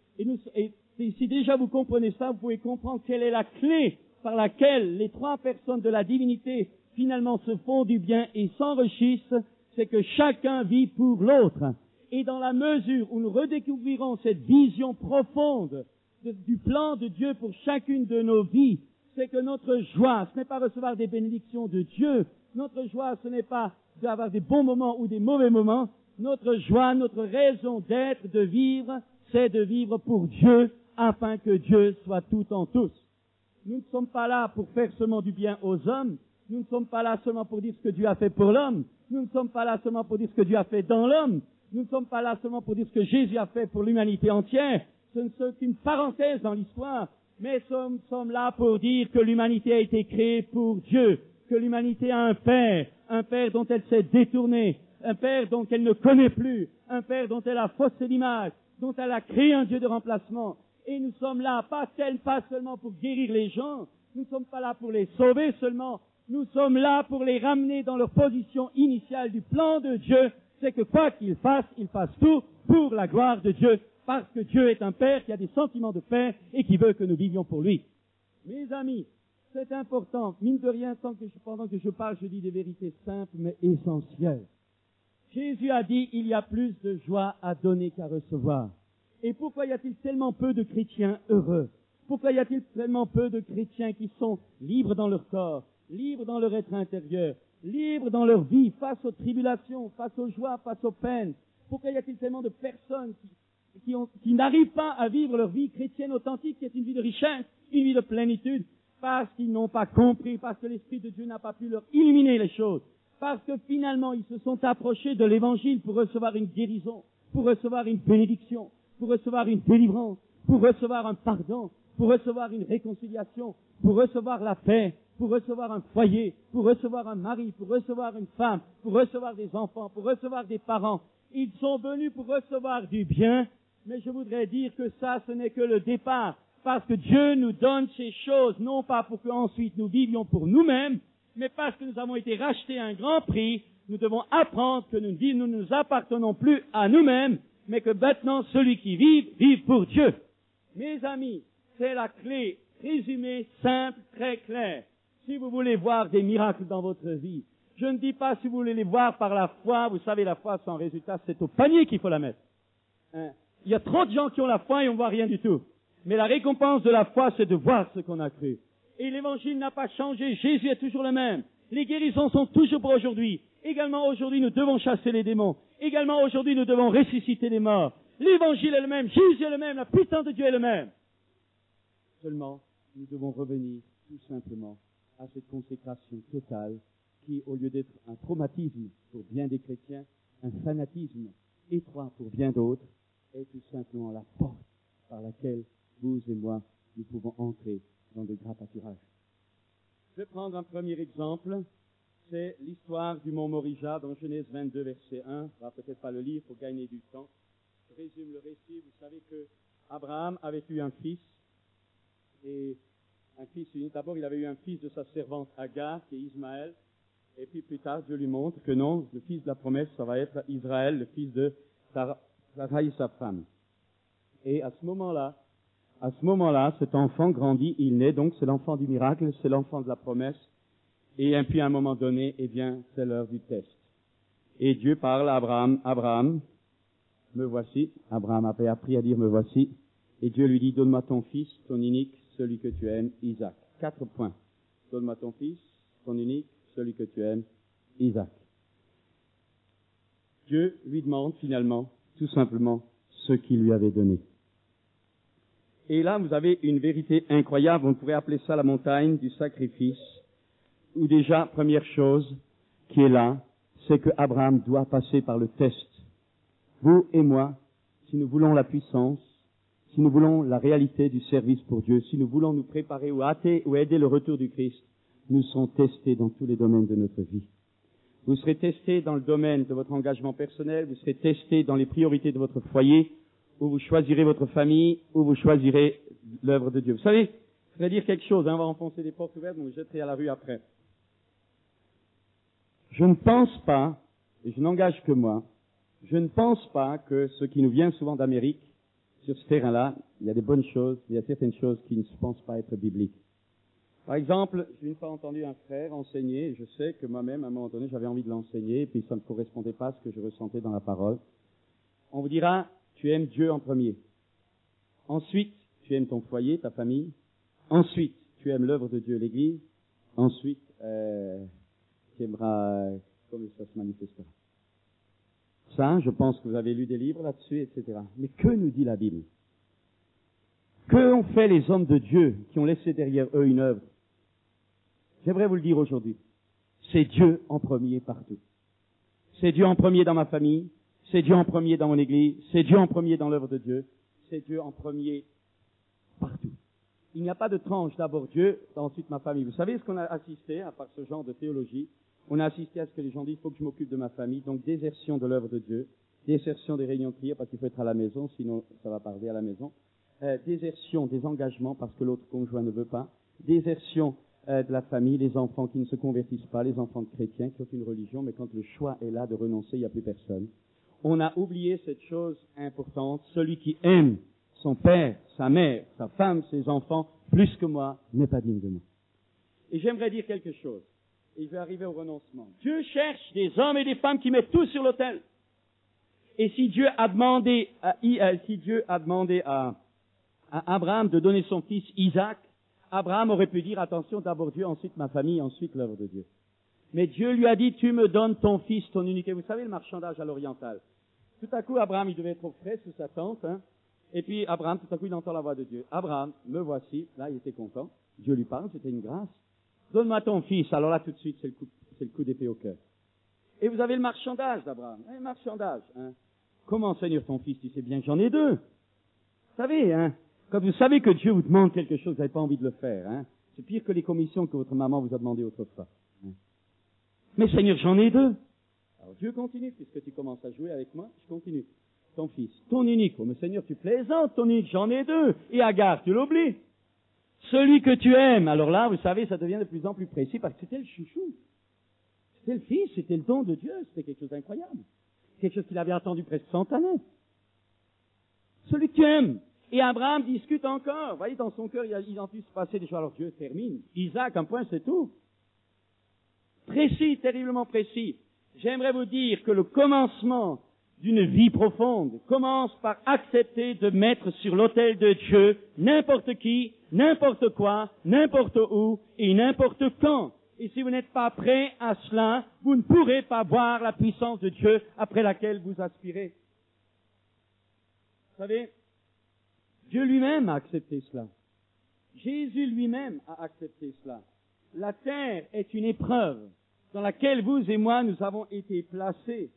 si déjà vous comprenez ça, vous pouvez comprendre quelle est la clé par laquelle les trois personnes de la divinité finalement se font du bien et s'enrichissent, c'est que chacun vit pour l'autre. Et dans la mesure où nous redécouvrirons cette vision profonde du plan de Dieu pour chacune de nos vies, c'est que notre joie, ce n'est pas recevoir des bénédictions de Dieu. Notre joie, ce n'est pas d'avoir des bons moments ou des mauvais moments. Notre joie, notre raison d'être, de vivre, c'est de vivre pour Dieu, afin que Dieu soit tout en tous. Nous ne sommes pas là pour faire seulement du bien aux hommes. Nous ne sommes pas là seulement pour dire ce que Dieu a fait pour l'homme. Nous ne sommes pas là seulement pour dire ce que Dieu a fait dans l'homme. Nous ne sommes pas là seulement pour dire ce que Jésus a fait pour l'humanité entière. Ce ne sont qu'une parenthèse dans l'histoire. Mais nous sommes là pour dire que l'humanité a été créée pour Dieu. Que l'humanité a un Père dont elle s'est détournée, un Père dont elle ne connaît plus, un Père dont elle a faussé l'image, dont elle a créé un Dieu de remplacement. Et nous sommes là, pas seulement pour guérir les gens, nous ne sommes pas là pour les sauver seulement, nous sommes là pour les ramener dans leur position initiale du plan de Dieu, c'est que quoi qu'ils fassent, ils fassent tout pour la gloire de Dieu, parce que Dieu est un Père qui a des sentiments de Père et qui veut que nous vivions pour lui. Mes amis, c'est important, mine de rien, pendant que je parle, je dis des vérités simples mais essentielles. Jésus a dit, il y a plus de joie à donner qu'à recevoir. Et pourquoi y a-t-il tellement peu de chrétiens heureux? Pourquoi y a-t-il tellement peu de chrétiens qui sont libres dans leur corps, libres dans leur être intérieur, libres dans leur vie, face aux tribulations, face aux joies, face aux peines? Pourquoi y a-t-il tellement de personnes qui n'arrivent pas à vivre leur vie chrétienne authentique, qui est une vie de richesse, une vie de plénitude? Parce qu'ils n'ont pas compris, parce que l'Esprit de Dieu n'a pas pu leur illuminer les choses, parce que finalement ils se sont approchés de l'Évangile pour recevoir une guérison, pour recevoir une bénédiction, pour recevoir une délivrance, pour recevoir un pardon, pour recevoir une réconciliation, pour recevoir la paix, pour recevoir un foyer, pour recevoir un mari, pour recevoir une femme, pour recevoir des enfants, pour recevoir des parents. Ils sont venus pour recevoir du bien, mais je voudrais dire que ça, ce n'est que le départ, parce que Dieu nous donne ces choses, non pas pour qu'ensuite nous vivions pour nous-mêmes, mais parce que nous avons été rachetés à un grand prix. Nous devons apprendre que nous ne nous appartenons plus à nous-mêmes, mais que maintenant, celui qui vive pour Dieu. Mes amis, c'est la clé résumée, simple, très claire. Si vous voulez voir des miracles dans votre vie, je ne dis pas si vous voulez les voir par la foi, vous savez, la foi sans résultat, c'est au panier qu'il faut la mettre. Hein? Il y a trop de gens qui ont la foi et on ne voit rien du tout. Mais la récompense de la foi, c'est de voir ce qu'on a cru. Et l'évangile n'a pas changé, Jésus est toujours le même. Les guérisons sont toujours pour aujourd'hui. Également aujourd'hui, nous devons chasser les démons. Également aujourd'hui, nous devons ressusciter les morts. L'évangile est le même, Jésus est le même, la puissance de Dieu est le même. Seulement, nous devons revenir tout simplement à cette consécration totale qui, au lieu d'être un traumatisme pour bien des chrétiens, un fanatisme étroit pour bien d'autres, est tout simplement la porte par laquelle vous et moi, nous pouvons entrer dans de grands pâturages. Je vais prendre un premier exemple, c'est l'histoire du mont Morija dans Genèse 22, verset 1. On ne va peut-être pas le lire pour gagner du temps. Je résume le récit. Vous savez que Abraham avait eu un fils, et un fils unique. D'abord, il avait eu un fils de sa servante Agar, qui est Ismaël, et puis plus tard, Dieu lui montre que non, le fils de la promesse, ça va être Israël, le fils de Sarai, sa femme. Et à ce moment-là, cet enfant grandit, il naît, donc c'est l'enfant du miracle, c'est l'enfant de la promesse. Et puis à un moment donné, eh bien, c'est l'heure du test. Et Dieu parle à Abraham, Abraham, me voici. Abraham avait appris à dire me voici. Et Dieu lui dit, donne-moi ton fils, ton unique, celui que tu aimes, Isaac. 4 points. Donne-moi ton fils, ton unique, celui que tu aimes, Isaac. Dieu lui demande finalement, tout simplement, ce qu'il lui avait donné. Et là, vous avez une vérité incroyable, on pourrait appeler ça la montagne du sacrifice, où déjà, première chose qui est là, c'est que Abraham doit passer par le test. Vous et moi, si nous voulons la puissance, si nous voulons la réalité du service pour Dieu, si nous voulons nous préparer ou aider le retour du Christ, nous serons testés dans tous les domaines de notre vie. Vous serez testés dans le domaine de votre engagement personnel, vous serez testés dans les priorités de votre foyer, où vous choisirez votre famille, où vous choisirez l'œuvre de Dieu. Vous savez, je voudrais dire quelque chose, on va enfoncer des portes ouvertes, vous jetterez à la rue après. Je ne pense pas, et je n'engage que moi, je ne pense pas que ce qui nous vient souvent d'Amérique, sur ce terrain-là, il y a des bonnes choses, il y a certaines choses qui ne se pensent pas être bibliques. Par exemple, j'ai une fois entendu un frère enseigner, et je sais que moi-même, à un moment donné, j'avais envie de l'enseigner, et puis ça ne correspondait pas à ce que je ressentais dans la parole. On vous dira, tu aimes Dieu en premier. Ensuite, tu aimes ton foyer, ta famille. Ensuite, tu aimes l'œuvre de Dieu, l'Église. Ensuite, tu aimeras comme ça se manifestera. Ça, je pense que vous avez lu des livres là-dessus, etc. Mais que nous dit la Bible? Que ont fait les hommes de Dieu qui ont laissé derrière eux une œuvre? J'aimerais vous le dire aujourd'hui. C'est Dieu en premier partout. C'est Dieu en premier dans ma famille. C'est Dieu en premier dans mon église. C'est Dieu en premier dans l'œuvre de Dieu. C'est Dieu en premier partout. Il n'y a pas de tranche. D'abord Dieu, ensuite ma famille. Vous savez ce qu'on a assisté, à part ce genre de théologie? On a assisté à ce que les gens disent, il faut que je m'occupe de ma famille. Donc désertion de l'œuvre de Dieu. Désertion des réunions de prière parce qu'il faut être à la maison, sinon ça va parler à la maison. Désertion des engagements parce que l'autre conjoint ne veut pas. Désertion de la famille, les enfants qui ne se convertissent pas, les enfants de chrétiens qui ont une religion, mais quand le choix est là de renoncer, il n'y a plus personne. On a oublié cette chose importante, celui qui aime son père, sa mère, sa femme, ses enfants, plus que moi, n'est pas digne de moi. Et j'aimerais dire quelque chose, et je vais arriver au renoncement. Dieu cherche des hommes et des femmes qui mettent tout sur l'autel. Et si Dieu a demandé à Abraham de donner son fils Isaac, Abraham aurait pu dire, attention, d'abord Dieu, ensuite ma famille, ensuite l'œuvre de Dieu. Mais Dieu lui a dit, tu me donnes ton fils, ton unique. Et vous savez, le marchandage à l'oriental. Tout à coup, Abraham, il devait être au frais sous sa tente, Et puis, Abraham, tout à coup, il entend la voix de Dieu. Abraham, me voici. Là, il était content. Dieu lui parle, c'était une grâce. Donne-moi ton fils. Alors là, tout de suite, c'est le coup d'épée au cœur. Et vous avez le marchandage d'Abraham. Le marchandage, Comment, Seigneur, ton fils? Tu sais bien que j'en ai 2. Vous savez, quand vous savez que Dieu vous demande quelque chose, vous n'avez pas envie de le faire, C'est pire que les commissions que votre maman vous a demandées autrefois. Mais Seigneur, j'en ai 2. Alors Dieu continue, puisque tu commences à jouer avec moi, je continue. Ton fils, ton unique. Oh, mais Seigneur, tu plaisantes, ton unique, j'en ai 2. Et Agar, tu l'oublies. Celui que tu aimes. Alors là, vous savez, ça devient de plus en plus précis parce que c'était le chouchou. C'était le fils, c'était le don de Dieu, c'était quelque chose d'incroyable. Quelque chose qu'il avait attendu presque 100 années. celui que tu aimes. Et Abraham discute encore. Vous voyez, dans son cœur, il en puisse se passer des choses. Alors Dieu termine. Isaac, un point, c'est tout. Précis, terriblement précis. J'aimerais vous dire que le commencement d'une vie profonde commence par accepter de mettre sur l'autel de Dieu n'importe qui, n'importe quoi, n'importe où et n'importe quand. Et si vous n'êtes pas prêt à cela, vous ne pourrez pas voir la puissance de Dieu après laquelle vous aspirez. Vous savez, Dieu lui-même a accepté cela. Jésus lui-même a accepté cela. La terre est une épreuve dans laquelle vous et moi nous avons été placés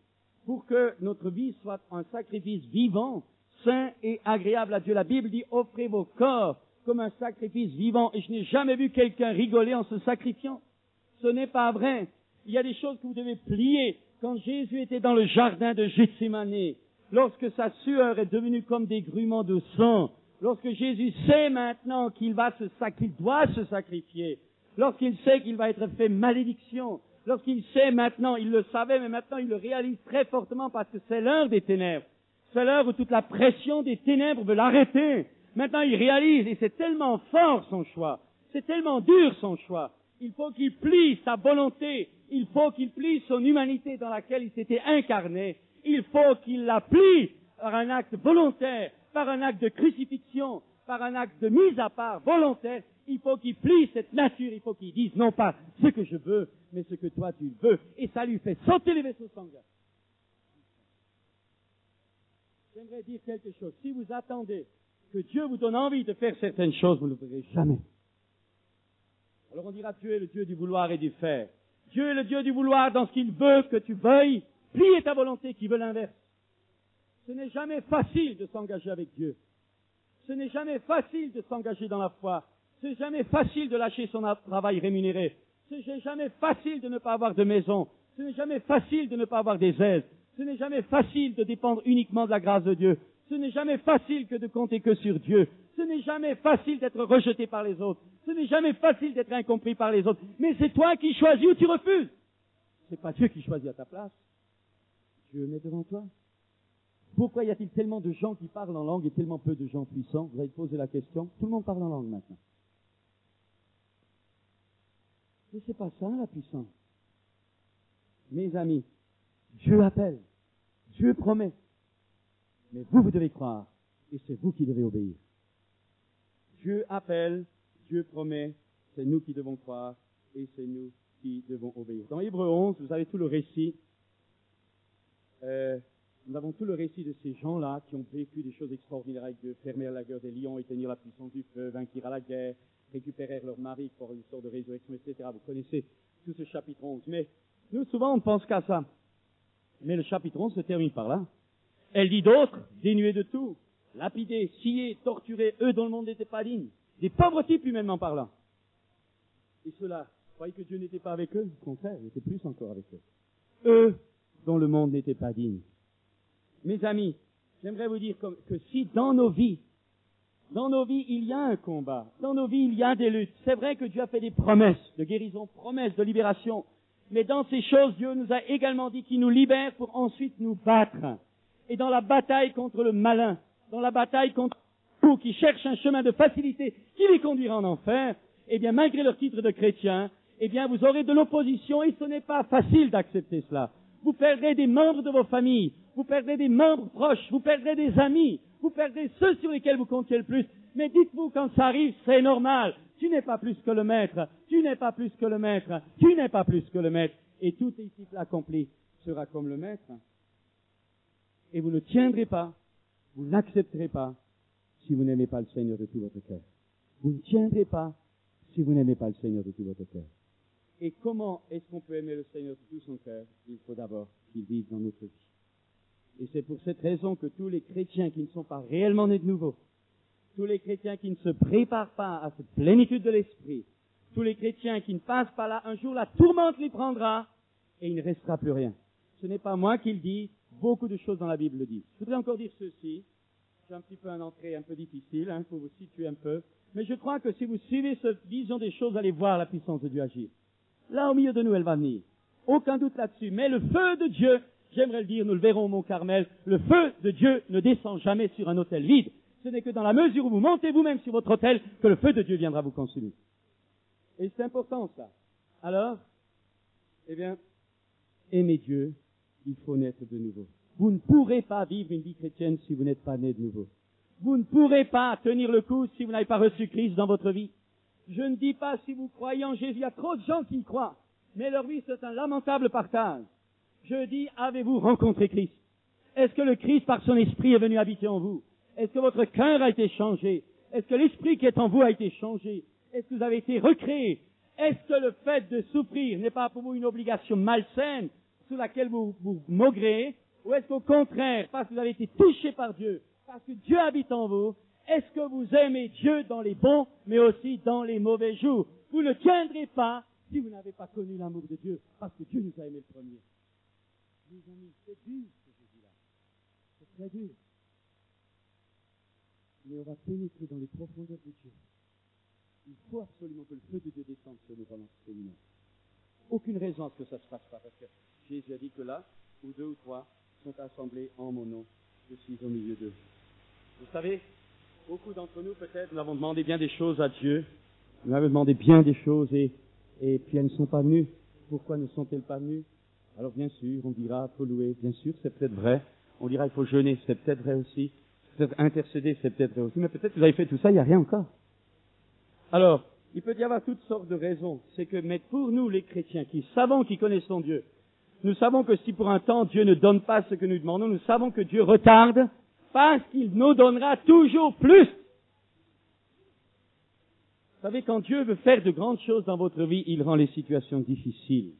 pour que notre vie soit un sacrifice vivant, saint et agréable à Dieu. La Bible dit, offrez vos corps comme un sacrifice vivant. Et je n'ai jamais vu quelqu'un rigoler en se sacrifiant. Ce n'est pas vrai. Il y a des choses que vous devez plier. Quand Jésus était dans le jardin de Gethsémani, lorsque sa sueur est devenue comme des grumeaux de sang, lorsque Jésus sait maintenant qu'il doit se sacrifier, lorsqu'il sait qu'il va être fait malédiction, lorsqu'il sait maintenant, il le savait, mais maintenant il le réalise très fortement parce que c'est l'heure des ténèbres. C'est l'heure où toute la pression des ténèbres veut l'arrêter. Maintenant il réalise, et c'est tellement fort son choix, c'est tellement dur son choix. Il faut qu'il plie sa volonté, il faut qu'il plie son humanité dans laquelle il s'était incarné, il faut qu'il la plie par un acte volontaire, par un acte de crucifixion, par un acte de mise à part volontaire. Il faut qu'il plie cette nature, il faut qu'il dise non pas ce que je veux, mais ce que toi tu veux. Et ça lui fait sauter les vaisseaux sanguins. J'aimerais dire quelque chose. Si vous attendez que Dieu vous donne envie de faire certaines choses, vous ne le ferez jamais. Alors on dira Dieu est le Dieu du vouloir et du faire. Dieu est le Dieu du vouloir dans ce qu'il veut que tu veuilles. Plier ta volonté qui veut l'inverse. Ce n'est jamais facile de s'engager avec Dieu. Ce n'est jamais facile de s'engager dans la foi. Ce n'est jamais facile de lâcher son travail rémunéré. Ce n'est jamais facile de ne pas avoir de maison. Ce n'est jamais facile de ne pas avoir des aides. Ce n'est jamais facile de dépendre uniquement de la grâce de Dieu. Ce n'est jamais facile que de compter que sur Dieu. Ce n'est jamais facile d'être rejeté par les autres. Ce n'est jamais facile d'être incompris par les autres. Mais c'est toi qui choisis ou tu refuses. C'est pas Dieu qui choisit à ta place. Dieu met devant toi. Pourquoi y a-t-il tellement de gens qui parlent en langue et tellement peu de gens puissants? Vous avez posé la question. Tout le monde parle en langue maintenant. Mais c'est pas ça la puissance. Mes amis, Dieu appelle, Dieu promet. Mais vous devez croire, et c'est vous qui devez obéir. Dieu appelle, Dieu promet, c'est nous qui devons croire, et c'est nous qui devons obéir. Dans Hébreux 11, vous avez tout le récit. Nous avons tout le récit de ces gens-là qui ont vécu des choses extraordinaires avec Dieu, fermèrent la gueule des lions, éteignirent la puissance du feu, vainquirent à la guerre, récupérèrent leur mari pour une sorte de résurrection, etc. Vous connaissez tout ce chapitre 11. Mais nous, souvent, on ne pense qu'à ça. Mais le chapitre 11 se termine par là. Elle dit d'autres, dénués de tout, lapidés, sciés, torturés, eux dont le monde n'était pas digne. Des pauvres types humainement parlant. Et ceux-là, vous croyez que Dieu n'était pas avec eux? Au contraire, il était plus encore avec eux. Eux dont le monde n'était pas digne. Mes amis, j'aimerais vous dire que si dans nos vies, il y a un combat. Dans nos vies, il y a des luttes. C'est vrai que Dieu a fait des promesses de guérison, promesses de libération. Mais dans ces choses, Dieu nous a également dit qu'il nous libère pour ensuite nous battre. Et dans la bataille contre le malin, dans la bataille contre ceux qui cherchent un chemin de facilité qui les conduira en enfer, eh bien, malgré leur titre de chrétien, eh bien, vous aurez de l'opposition et ce n'est pas facile d'accepter cela. Vous perdrez des membres de vos familles, vous perdrez des membres proches, vous perdrez des amis, vous perdrez ceux sur lesquels vous comptiez le plus. Mais dites-vous, quand ça arrive, c'est normal. Tu n'es pas plus que le maître, tu n'es pas plus que le maître, tu n'es pas plus que le maître. Et tout ici l'accompli sera comme le maître. Et vous ne tiendrez pas, vous n'accepterez pas si vous n'aimez pas le Seigneur de tout votre cœur. Vous ne tiendrez pas si vous n'aimez pas le Seigneur de tout votre cœur. Et comment est-ce qu'on peut aimer le Seigneur de tout son cœur? Il faut d'abord qu'il vive dans notre vie. Et c'est pour cette raison que tous les chrétiens qui ne sont pas réellement nés de nouveau, tous les chrétiens qui ne se préparent pas à cette plénitude de l'esprit, tous les chrétiens qui ne passent pas là, un jour la tourmente les prendra et il ne restera plus rien. Ce n'est pas moi qui le dis, beaucoup de choses dans la Bible le disent. Je voudrais encore dire ceci, j'ai un petit peu une entrée un peu difficile, pour vous situer un peu, mais je crois que si vous suivez cette vision des choses, vous allez voir la puissance de Dieu agir. Là, au milieu de nous, elle va venir. Aucun doute là-dessus. Mais le feu de Dieu j'aimerais le dire, nous le verrons au Mont Carmel, le feu de Dieu ne descend jamais sur un autel vide. Ce n'est que dans la mesure où vous montez vous-même sur votre autel que le feu de Dieu viendra vous consumer. Et c'est important ça. Alors, eh bien, aimez Dieu, il faut naître de nouveau. Vous ne pourrez pas vivre une vie chrétienne si vous n'êtes pas né de nouveau. Vous ne pourrez pas tenir le coup si vous n'avez pas reçu Christ dans votre vie. Je ne dis pas si vous croyez en Jésus, il y a trop de gens qui y croient, mais leur vie c'est un lamentable partage. Je dis, avez-vous rencontré Christ? Est-ce que le Christ par son esprit est venu habiter en vous? Est-ce que votre cœur a été changé? Est-ce que l'esprit qui est en vous a été changé? Est-ce que vous avez été recréé? Est-ce que le fait de souffrir n'est pas pour vous une obligation malsaine sous laquelle vous maugréez? Ou est-ce qu'au contraire, parce que vous avez été touché par Dieu, parce que Dieu habite en vous, est-ce que vous aimez Dieu dans les bons, mais aussi dans les mauvais jours? Vous ne tiendrez pas si vous n'avez pas connu l'amour de Dieu, parce que Dieu nous a aimés le premier. Mes amis, c'est dur ce que je dis là. C'est très dur. Mais on va pénétrer dans les profondeurs de Dieu. Il faut absolument que le feu de Dieu descende sur nous pendant ce séminaire. Aucune raison à ce que ça ne se passe pas, parce que Jésus a dit que là, où deux ou trois sont assemblés en mon nom, je suis au milieu d'eux. Vous savez, beaucoup d'entre nous, peut-être, nous avons demandé bien des choses à Dieu, nous avons demandé bien des choses, et puis elles ne sont pas venues. Pourquoi ne sont-elles pas venues? Alors bien sûr, on dira, il faut louer, bien sûr, c'est peut-être vrai. On dira, il faut jeûner, c'est peut-être vrai aussi. Peut-être intercéder, c'est peut-être vrai aussi. Mais peut-être que vous avez fait tout ça, il n'y a rien encore. Alors, il peut y avoir toutes sortes de raisons. C'est que, mais pour nous, les chrétiens, qui savons, qui connaissons Dieu, nous savons que si pour un temps Dieu ne donne pas ce que nous demandons, nous savons que Dieu retarde parce qu'il nous donnera toujours plus. Vous savez, quand Dieu veut faire de grandes choses dans votre vie, il rend les situations difficiles.